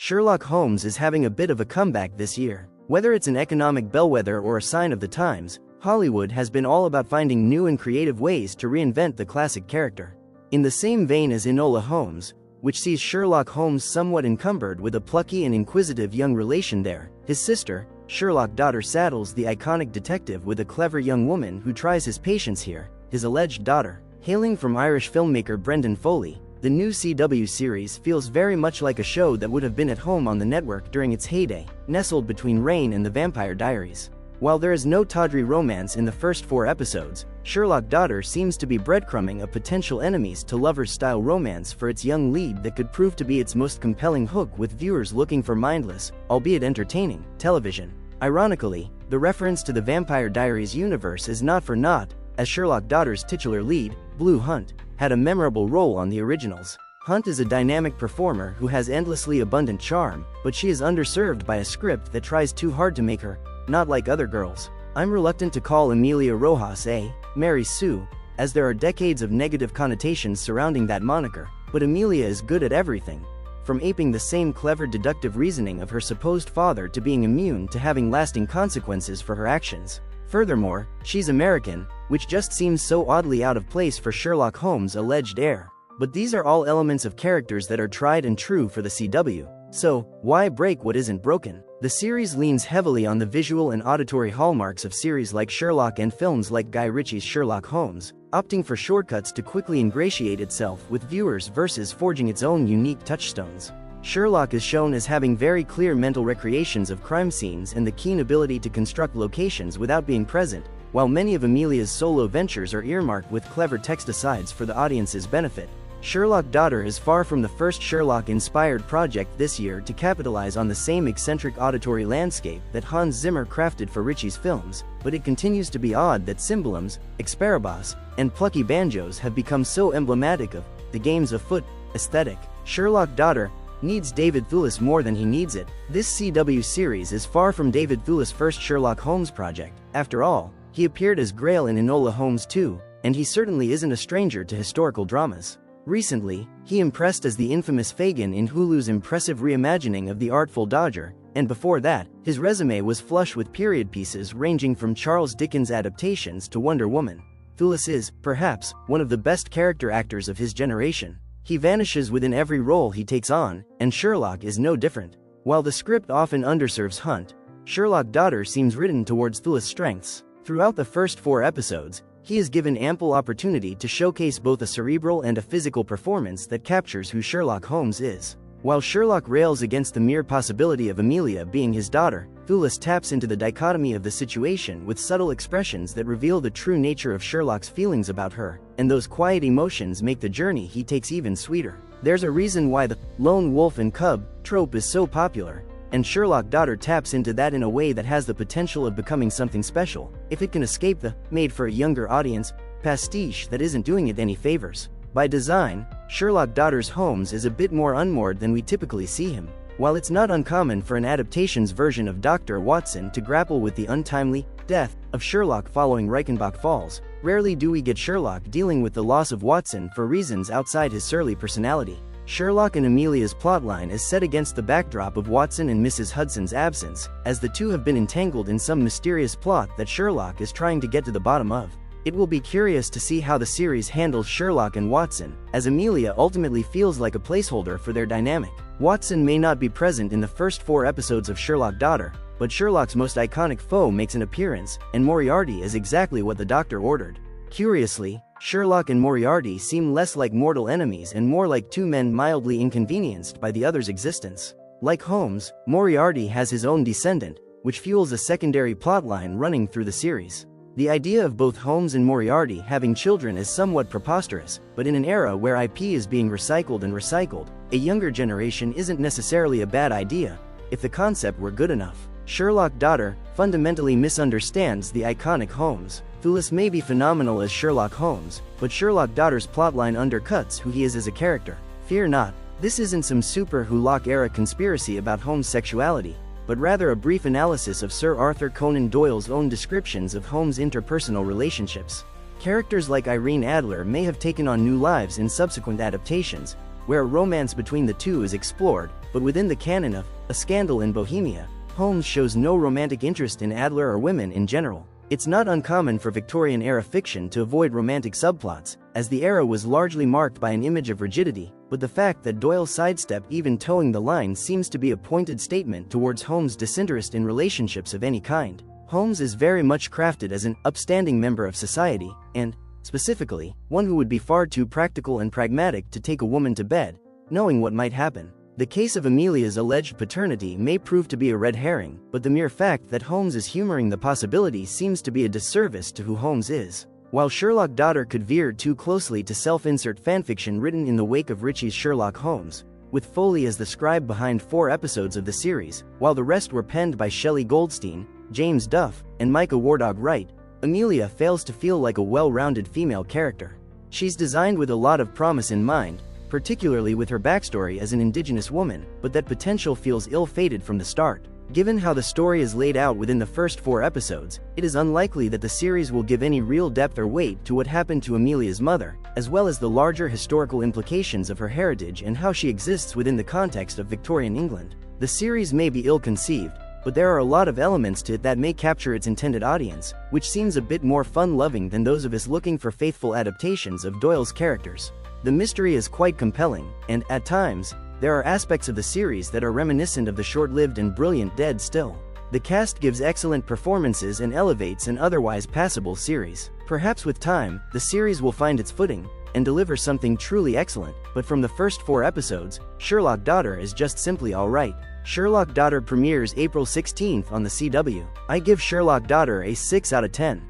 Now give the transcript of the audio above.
Sherlock Holmes is having a bit of a comeback this year. Whether it's an economic bellwether or a sign of the times, Hollywood has been all about finding new and creative ways to reinvent the classic character. In the same vein as Enola Holmes, which sees Sherlock Holmes somewhat encumbered with a plucky and inquisitive young relation there, his sister, Sherlock Daughter, saddles the iconic detective with a clever young woman who tries his patience here, his alleged daughter. Hailing from Irish filmmaker Brendan Foley, the new CW series feels very much like a show that would have been at home on the network during its heyday, nestled between Reign and The Vampire Diaries. While there is no tawdry romance in the first 4 episodes, Sherlock Daughter seems to be breadcrumbing a potential enemies to lovers-style romance for its young lead that could prove to be its most compelling hook, with viewers looking for mindless, albeit entertaining, television. Ironically, the reference to the Vampire Diaries universe is not for naught, as Sherlock Daughter's titular lead, Blu Hunt, had a memorable role on the originals. Hunt is a dynamic performer who has endlessly abundant charm, but she is underserved by a script that tries too hard to make her not like other girls. I'm reluctant to call Amelia Rojas a Mary Sue, as there are decades of negative connotations surrounding that moniker, but Amelia is good at everything, from aping the same clever deductive reasoning of her supposed father to being immune to having lasting consequences for her actions. Furthermore, she's American, which just seems so oddly out of place for Sherlock Holmes' alleged heir. But these are all elements of characters that are tried and true for the CW. So, why break what isn't broken? The series leans heavily on the visual and auditory hallmarks of series like Sherlock and films like Guy Ritchie's Sherlock Holmes, opting for shortcuts to quickly ingratiate itself with viewers versus forging its own unique touchstones. Sherlock is shown as having very clear mental recreations of crime scenes and the keen ability to construct locations without being present, while many of Amelia's solo ventures are earmarked with clever text asides for the audience's benefit. Sherlock Daughter is far from the first Sherlock-inspired project this year to capitalize on the same eccentric auditory landscape that Hans Zimmer crafted for Ritchie's films, but it continues to be odd that cymbalums, exparabas, and plucky banjos have become so emblematic of the games afoot aesthetic. Sherlock Daughter needs David Thewlis more than he needs it. This CW series is far from David Thewlis' first Sherlock Holmes project. After all, he appeared as Grail in Enola Holmes 2, and he certainly isn't a stranger to historical dramas. Recently, he impressed as the infamous Fagin in Hulu's impressive reimagining of The Artful Dodger, and before that, his resume was flush with period pieces ranging from Charles Dickens' adaptations to Wonder Woman. Thewlis is, perhaps, one of the best character actors of his generation. He vanishes within every role he takes on, and Sherlock is no different. While the script often underserves Hunt, Sherlock Daughter seems written towards Thewlis' strengths. Throughout the first 4 episodes, he is given ample opportunity to showcase both a cerebral and a physical performance that captures who Sherlock Holmes is. While Sherlock rails against the mere possibility of Amelia being his daughter, Thewlis taps into the dichotomy of the situation with subtle expressions that reveal the true nature of Sherlock's feelings about her, and those quiet emotions make the journey he takes even sweeter. There's a reason why the lone wolf and cub trope is so popular, and Sherlock Daughter taps into that in a way that has the potential of becoming something special, if it can escape the made-for-a-younger audience pastiche that isn't doing it any favors. By design, Sherlock Daughter's Holmes is a bit more unmoored than we typically see him. While it's not uncommon for an adaptation's version of Dr. Watson to grapple with the untimely death of Sherlock following Reichenbach Falls, rarely do we get Sherlock dealing with the loss of Watson for reasons outside his surly personality. Sherlock and Amelia's plotline is set against the backdrop of Watson and Mrs. Hudson's absence, as the two have been entangled in some mysterious plot that Sherlock is trying to get to the bottom of. It will be curious to see how the series handles Sherlock and Watson, as Amelia ultimately feels like a placeholder for their dynamic. Watson may not be present in the first 4 episodes of Sherlock Daughter, but Sherlock's most iconic foe makes an appearance, and Moriarty is exactly what the Doctor ordered. Curiously, Sherlock and Moriarty seem less like mortal enemies and more like 2 men mildly inconvenienced by the other's existence. Like Holmes, Moriarty has his own descendant, which fuels a secondary plotline running through the series. The idea of both Holmes and Moriarty having children is somewhat preposterous, but in an era where IP is being recycled and recycled, a younger generation isn't necessarily a bad idea, if the concept were good enough. Sherlock Daughter fundamentally misunderstands the iconic Holmes. Thewlis may be phenomenal as Sherlock Holmes, but Sherlock Daughter's plotline undercuts who he is as a character. Fear not, this isn't some Super Who-Lock-era conspiracy about Holmes' sexuality, but rather a brief analysis of Sir Arthur Conan Doyle's own descriptions of Holmes' interpersonal relationships. Characters like Irene Adler may have taken on new lives in subsequent adaptations, where a romance between the two is explored, but within the canon of A Scandal in Bohemia, Holmes shows no romantic interest in Adler or women in general. It's not uncommon for Victorian-era fiction to avoid romantic subplots, as the era was largely marked by an image of rigidity, but the fact that Doyle sidestepped even towing the line seems to be a pointed statement towards Holmes' disinterest in relationships of any kind. Holmes is very much crafted as an upstanding member of society, and, specifically, one who would be far too practical and pragmatic to take a woman to bed, knowing what might happen. The case of Amelia's alleged paternity may prove to be a red herring, but the mere fact that Holmes is humoring the possibility seems to be a disservice to who Holmes is. While Sherlock Daughter could veer too closely to self-insert fanfiction written in the wake of Ritchie's Sherlock Holmes, with Foley as the scribe behind 4 episodes of the series, while the rest were penned by Shelley Goldstein, James Duff, and Micah Wardog Wright, Amelia fails to feel like a well-rounded female character. She's designed with a lot of promise in mind, particularly with her backstory as an indigenous woman, but that potential feels ill-fated from the start. Given how the story is laid out within the first 4 episodes, it is unlikely that the series will give any real depth or weight to what happened to Amelia's mother, as well as the larger historical implications of her heritage and how she exists within the context of Victorian England. The series may be ill-conceived, but there are a lot of elements to it that may capture its intended audience, which seems a bit more fun-loving than those of us looking for faithful adaptations of Doyle's characters. The mystery is quite compelling, and, at times, there are aspects of the series that are reminiscent of the short-lived and brilliant Dead Still. The cast gives excellent performances and elevates an otherwise passable series. Perhaps with time, the series will find its footing and deliver something truly excellent, but from the first 4 episodes, Sherlock Daughter is just simply alright. Sherlock Daughter premieres April 16th on the CW. I give Sherlock Daughter a 6 out of 10.